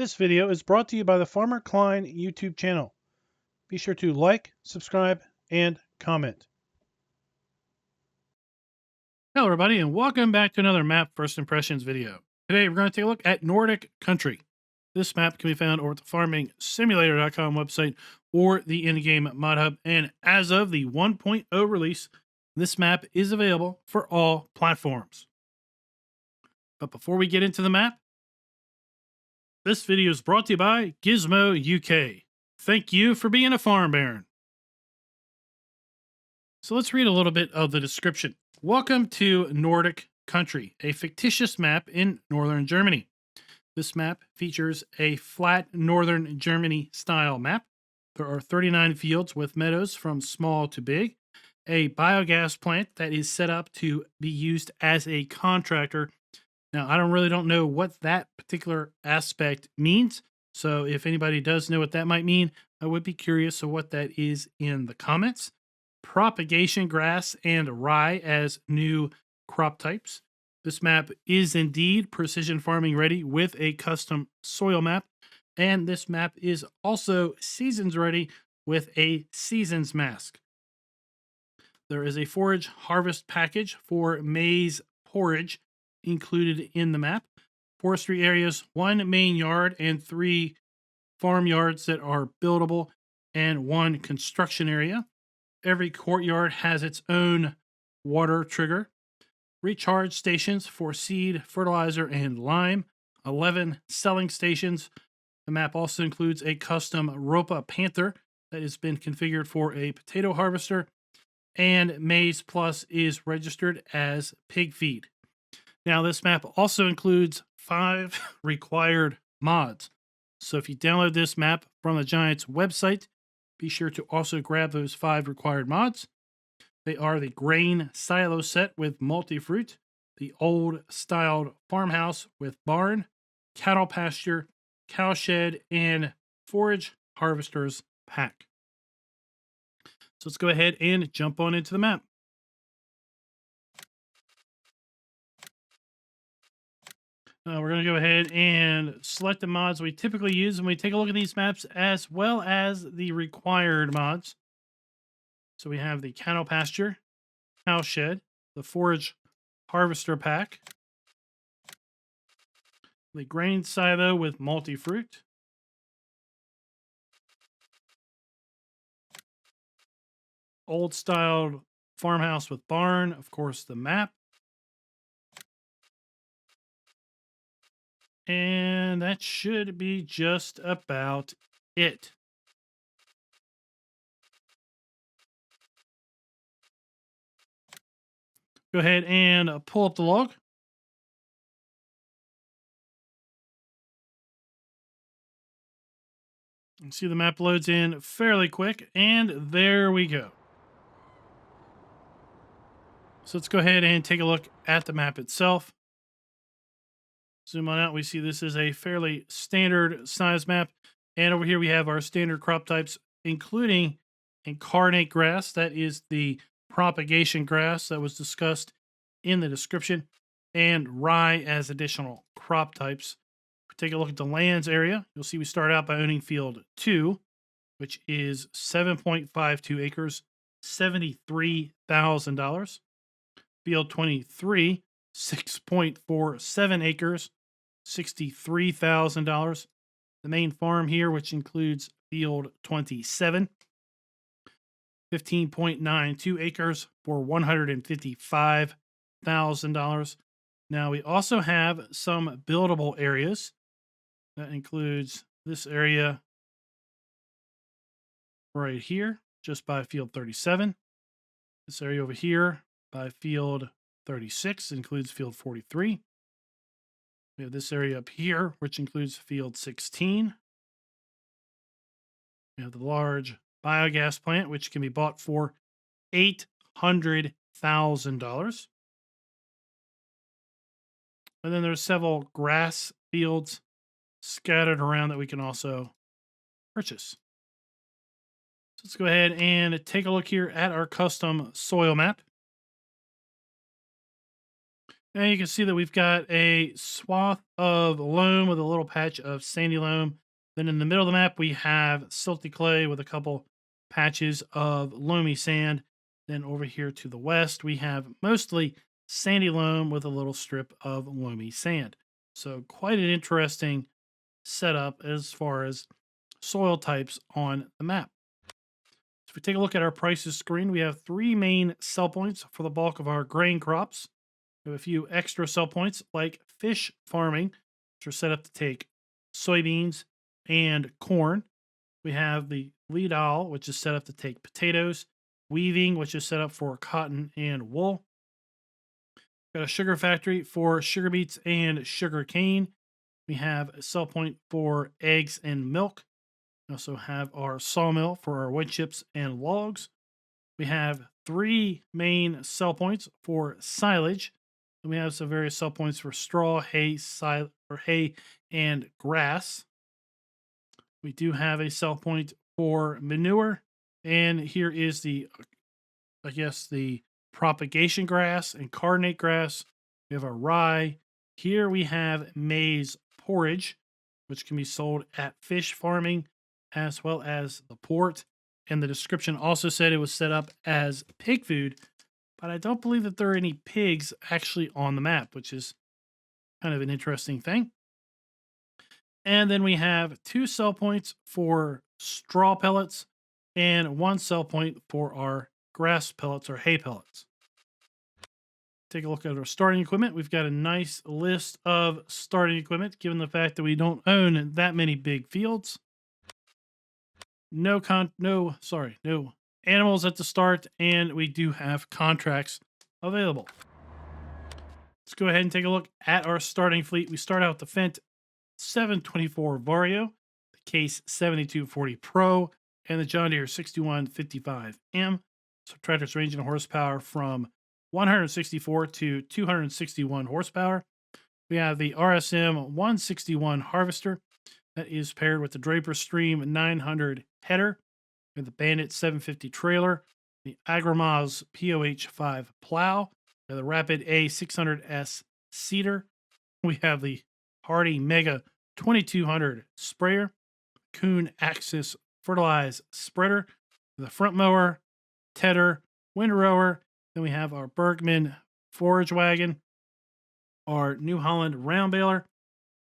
This video is brought to you by the Farmer Klein YouTube channel. Be sure to like, subscribe, and comment. Hello everybody and welcome back to another map first impressions video. Today we're going to take a look at Nordic country. This map can be found over at the farmingsimulator.com website or the in-game mod hub, and as of the 1.0 release, this map is available for all platforms. But before we get into the map, this video is brought to you by Gizmo UK. Thank you for being a farm baron. So let's read a little bit of the description. Welcome to Nordic country, a fictitious map in northern Germany. This map features a flat northern Germany style map. There are 39 fields with meadows from small to big, a biogas plant that is set up to be used as a contractor. Now, I don't know what that particular aspect means, so if anybody does know what that might mean, I would be curious of what that is in the comments. Propagation grass and rye as new crop types. This map is indeed precision farming ready with a custom soil map, and this map is also seasons ready with a seasons mask. There is a forage harvest package for maize porridge included in the map. Forestry areas, 1 main yard and 3 farm yards that are buildable, and 1 construction area. Every courtyard has its own water trigger. Recharge stations for seed, fertilizer, and lime. 11 selling stations. The map also includes a custom Ropa Panther that has been configured for a potato harvester. And Maize Plus is registered as pig feed. Now, this map also includes 5 required mods. So if you download this map from the Giants website, be sure to also grab those 5 required mods. They are the grain silo set with multi-fruit, the old styled farmhouse with barn, cattle pasture, cowshed, and forage harvesters pack. So let's go ahead and jump on into the map. We're going to go ahead and select the mods we typically use when we take a look at these maps, as well as the required mods. So we have the cattle pasture, cowshed, the forage harvester pack, the grain silo with multi-fruit, old styled farmhouse with barn, of course the map, and that should be just about it. Go ahead and pull up the log. You see the map loads in fairly quick, and there we go. So let's go ahead and take a look at the map itself. Zoom on out, we see this is a fairly standard size map. And over here we have our standard crop types, including incarnate grass. That is the propagation grass that was discussed in the description, and rye as additional crop types. If we take a look at the lands area, you'll see we start out by owning field 2, which is 7.52 acres, $73,000. Field 23, 6.47 acres, $63,000. The main farm here, which includes field 27, 15.92 acres for $155,000. Now we also have some buildable areas. That includes this area right here, just by field 37. This area over here by field 36 includes field 43. We have this area up here, which includes field 16. We have the large biogas plant, which can be bought for $800,000. And then there's several grass fields scattered around that we can also purchase. So let's go ahead and take a look here at our custom soil map. And you can see that we've got a swath of loam with a little patch of sandy loam. Then in the middle of the map, we have silty clay with a couple patches of loamy sand. Then over here to the west, we have mostly sandy loam with a little strip of loamy sand. So quite an interesting setup as far as soil types on the map. So if we take a look at our prices screen, we have 3 main sell points for the bulk of our grain crops. We have a few extra sell points like fish farming, which are set up to take soybeans and corn. We have the withdrawal, which is set up to take potatoes, weaving, which is set up for cotton and wool. Got a sugar factory for sugar beets and sugar cane. We have a sell point for eggs and milk. We also have our sawmill for our wood chips and logs. We have 3 main sell points for silage. And we have some various sell points for straw, hay, hay, and grass. We do have a sell point for manure. And here is the, the propagation grass and cardinate grass. We have our rye. Here we have maize porridge, which can be sold at fish farming as well as the port. And the description also said it was set up as pig food, but I don't believe that there are any pigs actually on the map, which is kind of an interesting thing. And then we have 2 sell points for straw pellets and 1 sell point for our grass pellets or hay pellets. Take a look at our starting equipment. We've got a nice list of starting equipment, given the fact that we don't own that many big fields. No animals at the start, and we do have contracts available. Let's go ahead and take a look at our starting fleet. We start out with the Fendt 724 Vario, the Case 7240 Pro, and the John Deere 6155M. So tractors ranging in horsepower from 164 to 261 horsepower. We have the RSM 161 harvester that is paired with the Draper Stream 900 header, and the Bandit 750 trailer, the Agrimaz POH 5 plow, and the Rapid A600S seeder. We have the Hardy Mega 2200 sprayer, Kuhn Axis fertilize spreader, the front mower, tedder, windrower. Then we have our Bergman forage wagon, our New Holland round baler.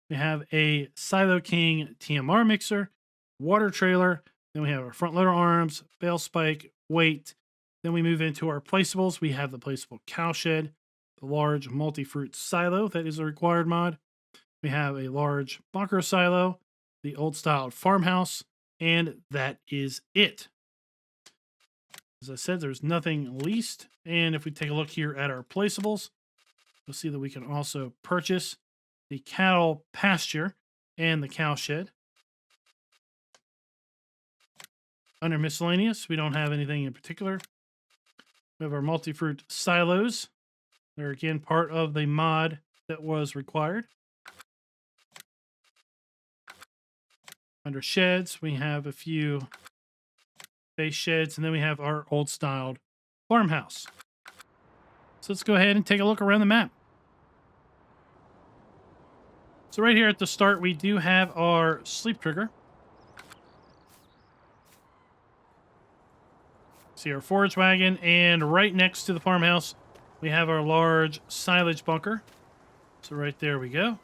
We have a Silo King TMR mixer, water trailer. Then we have our front loader arms, bale spike, weight. Then we move into our placeables. We have the placeable cowshed, the large multi-fruit silo that is a required mod. We have a large bunker silo, the old style farmhouse, and that is it. As I said, there's nothing leased. And if we take a look here at our placeables, you'll see that we can also purchase the cattle pasture and the cowshed. Under miscellaneous, we don't have anything in particular. We have our multi-fruit silos. They're again part of the mod that was required. Under sheds, we have a few base sheds, and then we have our old styled farmhouse. So let's go ahead and take a look around the map. So right here at the start, we do have our sleep trigger. See our forage wagon, and right next to the farmhouse, we have our large silage bunker. So right there we go.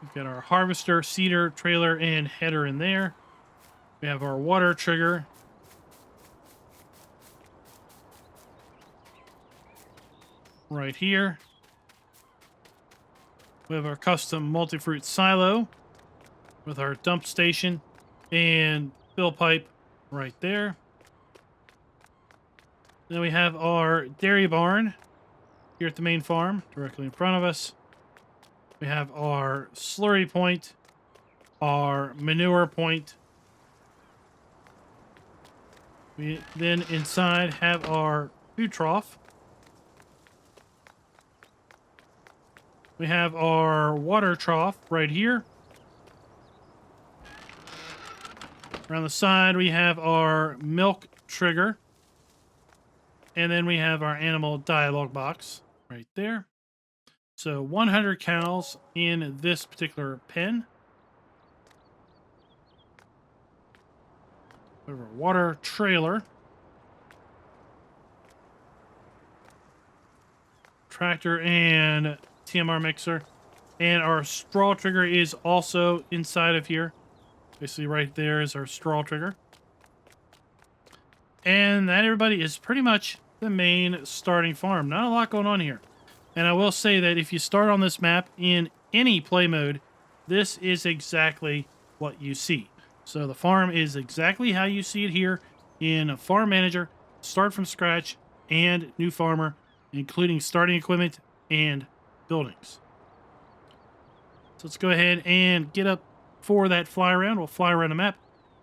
We've got our harvester, seeder, trailer, and header in there. We have our water trigger. Right here. We have our custom multi-fruit silo with our dump station and fill pipe right there. Then we have our dairy barn here at the main farm directly in front of us. We have our slurry point, our manure point. We then inside have our food trough. We have our water trough right here. Around the side, we have our milk trigger. And then we have our animal dialogue box right there. So 100 cows in this particular pen. We have our water trailer. Tractor and TMR mixer. And our straw trigger is also inside of here. Basically right there is our straw trigger. And that, everybody, is pretty much the main starting farm. Not a lot going on here. And I will say that if you start on this map in any play mode, this is exactly what you see. So the farm is exactly how you see it here in Farm Manager, Start from Scratch, and New Farmer, including starting equipment and buildings. So let's go ahead and get up for that fly around. We'll fly around the map,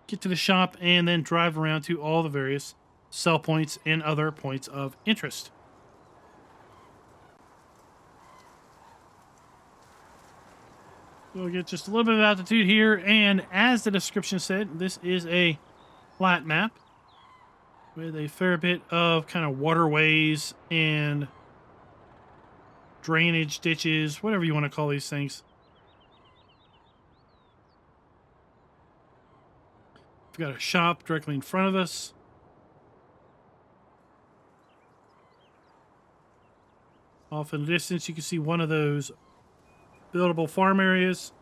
get to the shop, and then drive around to all the various sell points and other points of interest. We'll get just a little bit of altitude here, and as the description said, this is a flat map with a fair bit of kind of waterways and drainage ditches, whatever you want to call these things. We've got a shop directly in front of us. Off in the distance, you can see one of those buildable farm areas.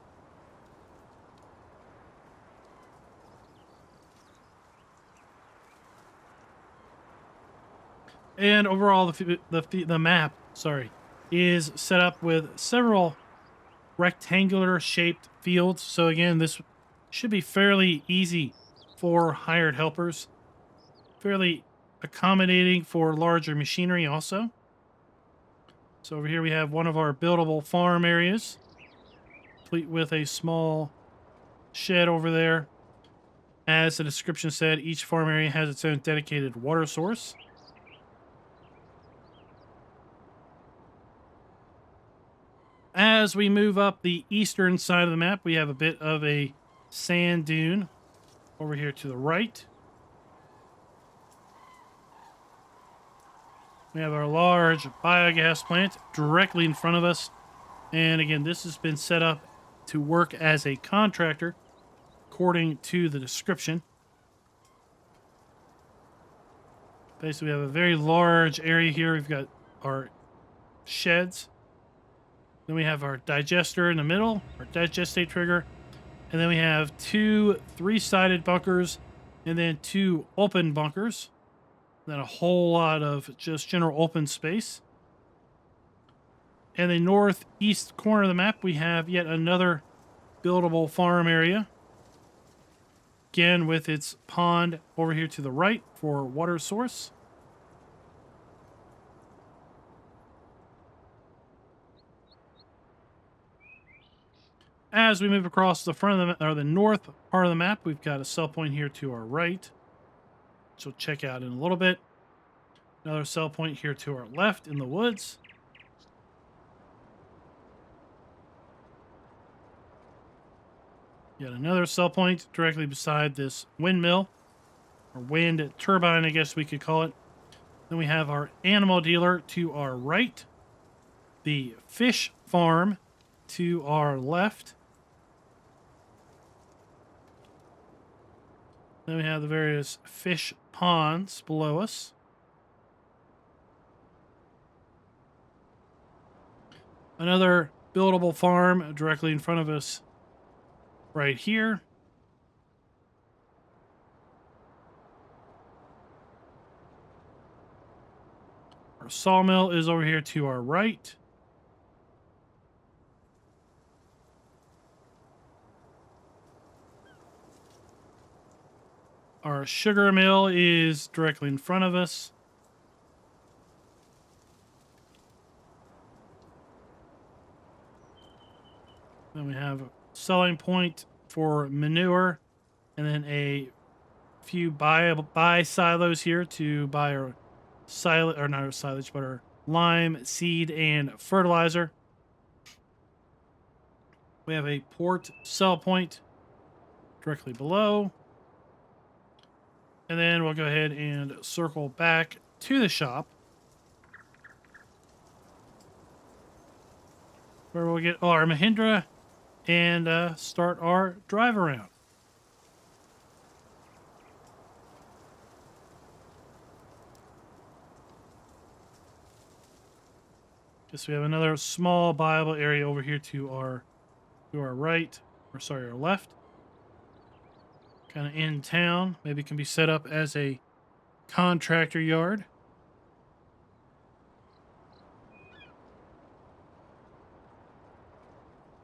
And overall, the map, is set up with several rectangular shaped fields. So again, this should be fairly easy for hired helpers. Fairly accommodating for larger machinery also. So over here we have one of our buildable farm areas, complete with a small shed over there. As the description said, each farm area has its own dedicated water source. As we move up the eastern side of the map, we have a bit of a sand dune over here to the right. We have our large biogas plant directly in front of us. And again, this has been set up to work as a contractor, according to the description. Basically, we have a very large area here. We've got our sheds. Then we have our digester in the middle, our digestate trigger. And then we have 2 3-sided bunkers and then 2 open bunkers. Then a whole lot of just general open space. In the northeast corner of the map, we have yet another buildable farm area. Again, with its pond over here to the right for water source. As we move across the front of the north part of the map, we've got a sell point here to our right, which we'll check out in a little bit. Another sell point here to our left in the woods. Yet another sell point directly beside this windmill, or wind turbine, I guess we could call it. Then we have our animal dealer to our right, the fish farm to our left. Then we have the various fish ponds below us. Another buildable farm directly in front of us right here. Our sawmill is over here to our right. Our sugar mill is directly in front of us. Then we have a selling point for manure, and then a few buy silos here to buy our silage, or not our silage, but our lime, seed, and fertilizer. We have a port sell point directly below. And then we'll go ahead and circle back to the shop, where we'll get our Mahindra and start our drive around. Guess we have another small viable area over here to our right, or sorry, our left. Kind of in town. Maybe it can be set up as a contractor yard.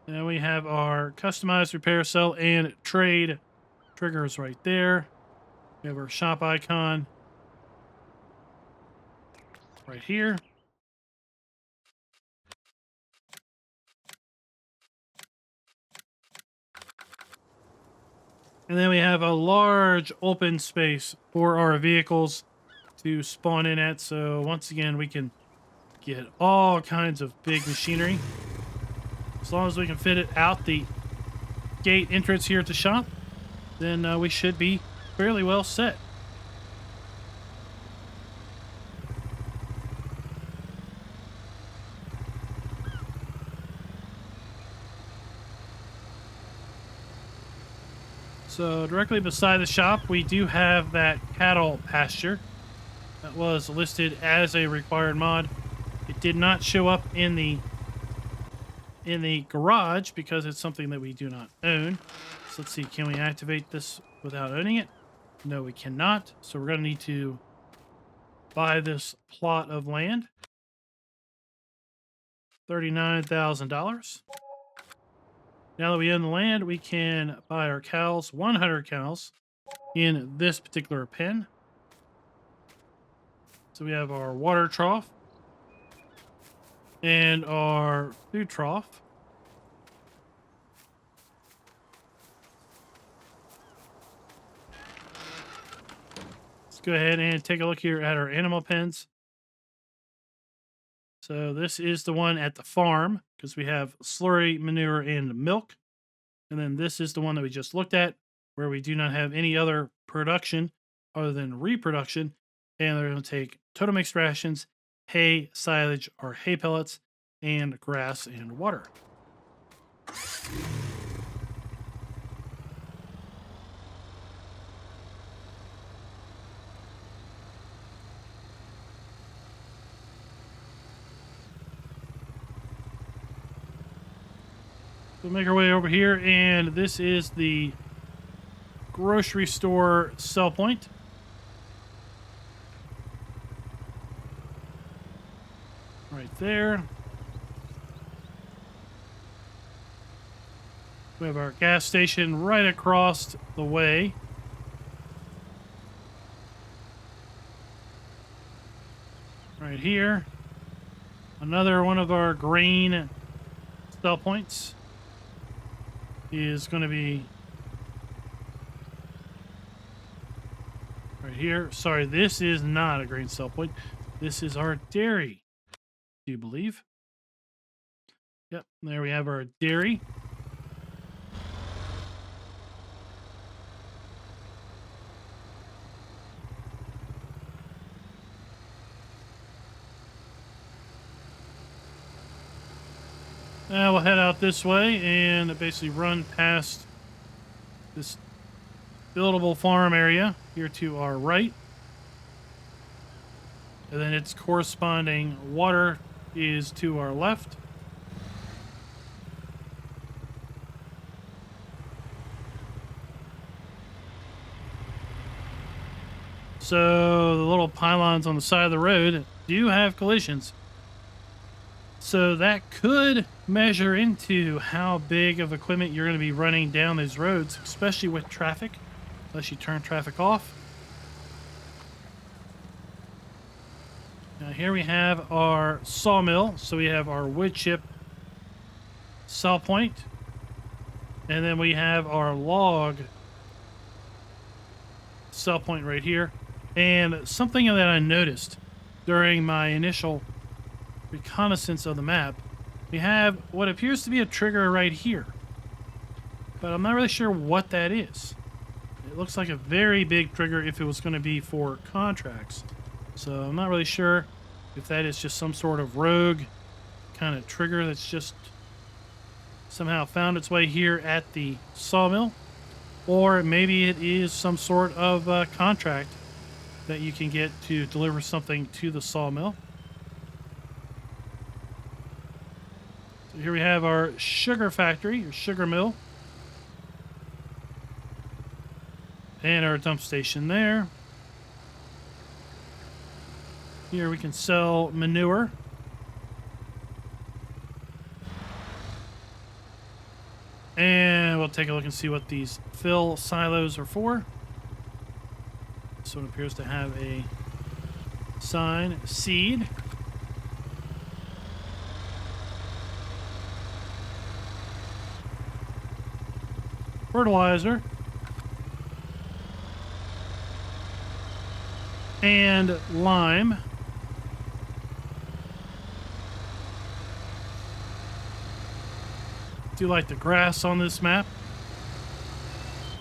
And we have our customized repair, sell, and trade triggers right there. We have our shop icon right here. And then we have a large open space for our vehicles to spawn in at. So once again, we can get all kinds of big machinery. As long as we can fit it out the gate entrance here at the shop, then we should be fairly well set. So directly beside the shop, we do have that cattle pasture that was listed as a required mod. It did not show up in the garage because it's something that we do not own. So let's see, can we activate this without owning it? No, we cannot. So we're going to need to buy this plot of land. $39,000. Now that we own the land, we can buy our cows, 100 cows, in this particular pen. So we have our water trough and our food trough. Let's go ahead and take a look here at our animal pens. So this is the one at the farm, because we have slurry, manure, and milk. And then this is the one that we just looked at, where we do not have any other production other than reproduction. And they're going to take total mixed rations, hay, silage, or hay pellets, and grass and water. We'll make our way over here, and this is the grocery store sell point. Right there. We have our gas station right across the way. Right here. Another one of our grain sell points is going to be right here. Sorry, this is not a grain sell point. This is our dairy, do you believe? Yep, there we have our dairy. We'll head out this way and basically run past this buildable farm area here to our right. And then its corresponding water is to our left. So the little pylons on the side of the road do have collisions. So that could measure into how big of equipment you're going to be running down these roads, especially with traffic, unless you turn traffic off. Now here we have our sawmill. So we have our wood chip sell point. And then we have our log sell point right here. And something that I noticed during my initial reconnaissance of the map, we have what appears to be a trigger right here, but I'm not really sure what that is. it looks like a very big trigger if it was going to be for contracts. So I'm not really sure if that is just some sort of rogue kind of trigger that's just somehow found its way here at the sawmill, or maybe it is some sort of contract that you can get to deliver something to the sawmill. So here we have our sugar factory, or sugar mill, and our dump station there. Here we can sell manure. And we'll take a look and see what these fill silos are for. This one appears to have a sign, seed. Fertilizer. And lime. Do like the grass on this map.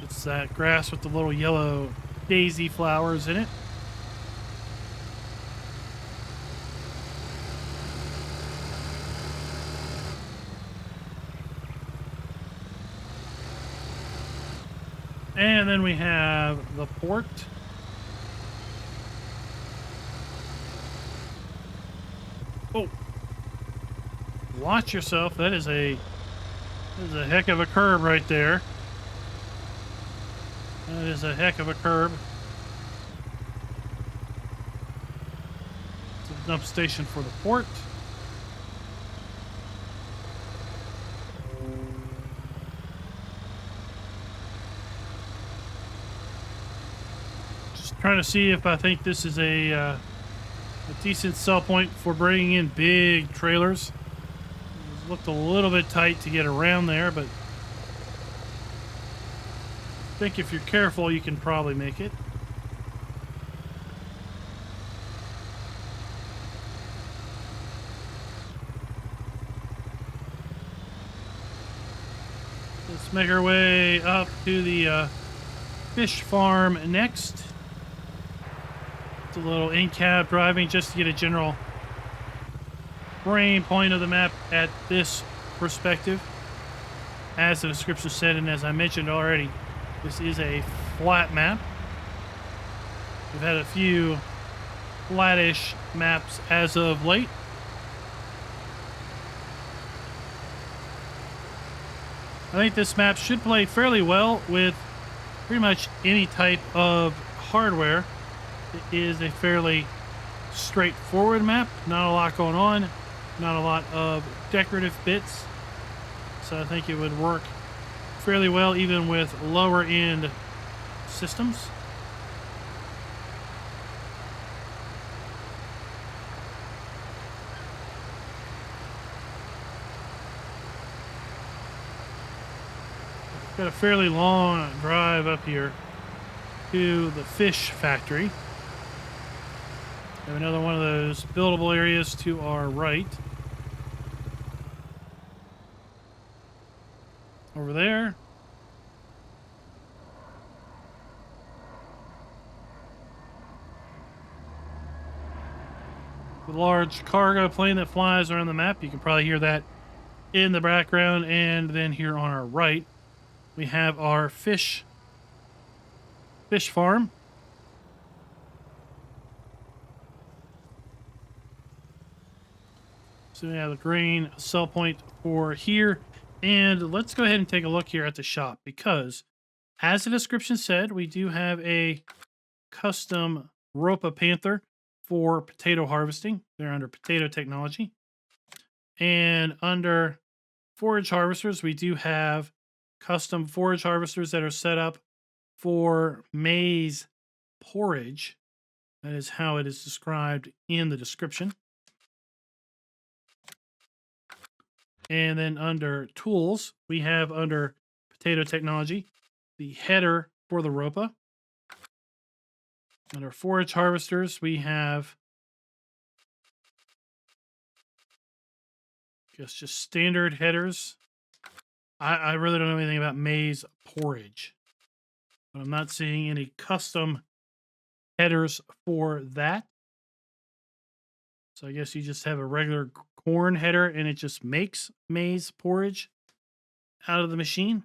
It's that grass with the little yellow daisy flowers in it. And then we have the port. Oh, watch yourself. That is a heck of a curb right there. That is a heck of a curb. It's a dump station for the port. Just trying to see if I think this is a decent sell point for bringing in big trailers. It looked a little bit tight to get around there, but I think if you're careful, you can probably make it. Let's make our way up to the fish farm next. It's a little in-cab driving just to get a general frame point of the map at this perspective. As the description said, and as I mentioned already, this is a flat map. We've had a few flattish maps as of late. I think this map should play fairly well with pretty much any type of hardware. It is a fairly straightforward map. Not a lot going on. Not a lot of decorative bits. So I think it would work fairly well even with lower end systems. Got a fairly long drive up here to the fish factory. We have another one of those buildable areas to our right. Over there. The large cargo plane that flies around the map. You can probably hear that in the background. And then here on our right, we have our fish farm. So we have the green sell point for here. And let's go ahead and take a look here at the shop, because as the description said, we do have a custom Ropa Panther for potato harvesting. They're under potato technology. And under forage harvesters, we do have custom forage harvesters that are set up for maize porridge. That is how it is described in the description. And then under tools, we have under potato technology, the header for the Ropa. Under forage harvesters, we have just standard headers. I really don't know anything about maize porridge. But I'm not seeing any custom headers for that. So I guess you just have a regular corn header and it just makes maize porridge out of the machine.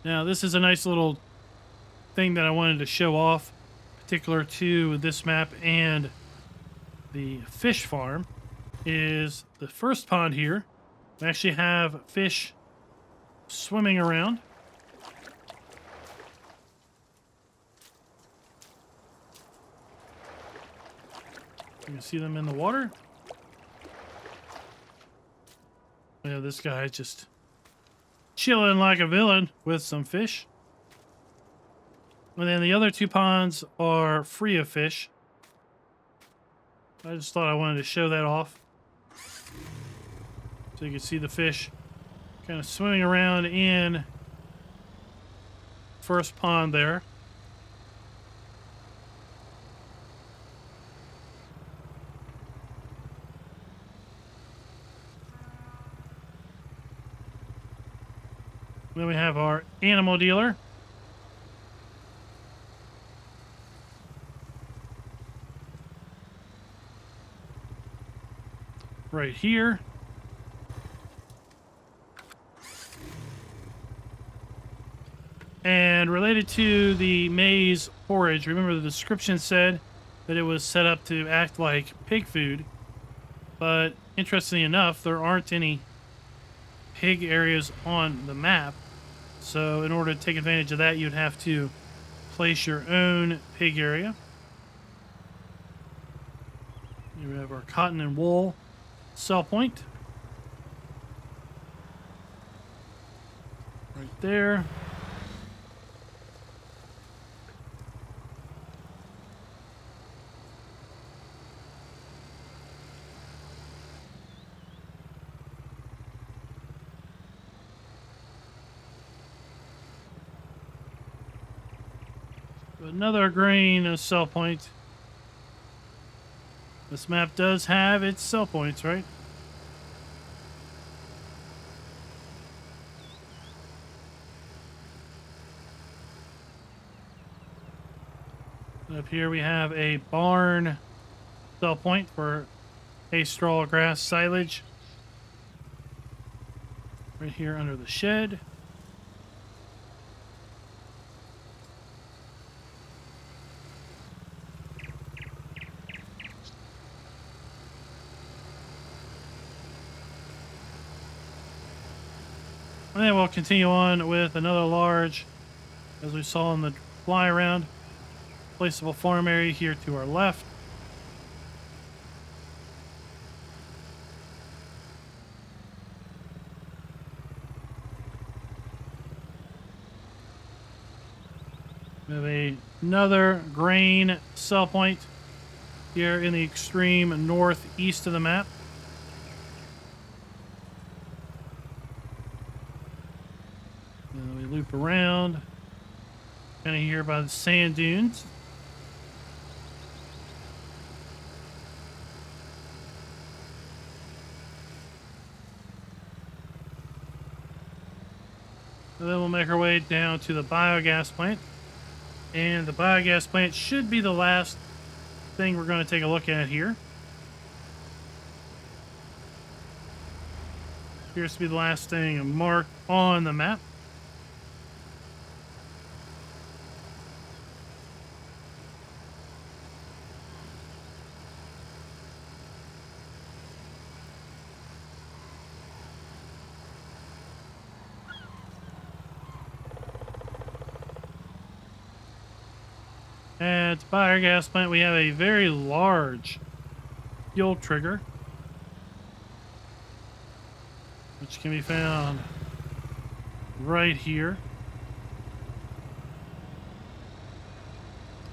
Now, this is a nice little thing that I wanted to show off, particular to this map and the fish farm, is the first pond here. We actually have fish swimming around. You can see them in the water. Yeah, this guy just chilling like a villain with some fish. And then the other two ponds are free of fish. I just thought I wanted to show that off. So you can see the fish kind of swimming around in first pond there. Then we have our animal dealer. Right here. And related to the maize forage, remember the description said that it was set up to act like pig food. But interestingly enough, there aren't any pig areas on the map. So in order to take advantage of that, you'd have to place your own pig area. Here we have our cotton and wool sell point. Right there. Another grain sell point. This map does have its sell points, right? Up here we have a barn sell point for hay, straw, grass, silage. Right here under the shed. And then we'll continue on with another large, as we saw in the Flyaround, placeable farm area here to our left. We have another grain sell point here in the extreme northeast of the map. And we loop around, kind of here by the sand dunes. And then we'll make our way down to the biogas plant. And the biogas plant should be the last thing we're going to take a look at here. Appears to be the last thing marked on the map. At the biogas plant, we have a very large fuel trigger, which can be found right here.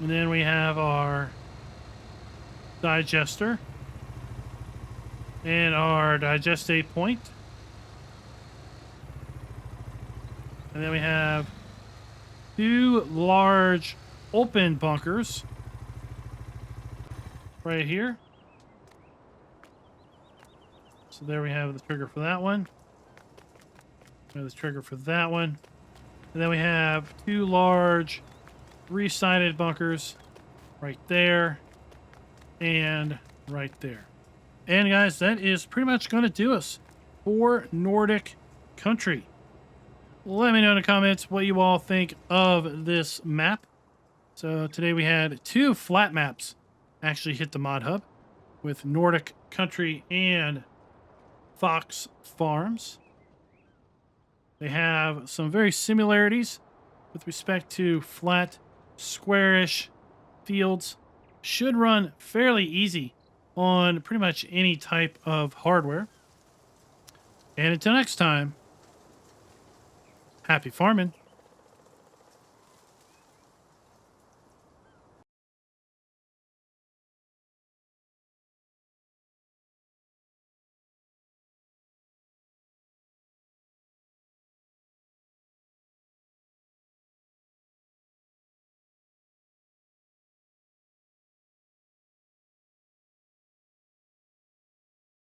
And then we have our digester and our digestate point. And then we have two large open bunkers right here. So there we have the trigger for that one. The trigger for that one. And then we have 2 large 3-sided bunkers right there and right there. And guys, that is pretty much going to do us for Nordic Country. Let me know in the comments what you all think of this map. So today we had 2 flat maps actually hit the mod hub with Nordic Country and Fox Farms. They have some very similarities with respect to flat, squarish fields. Should run fairly easy on pretty much any type of hardware. And until next time, happy farming.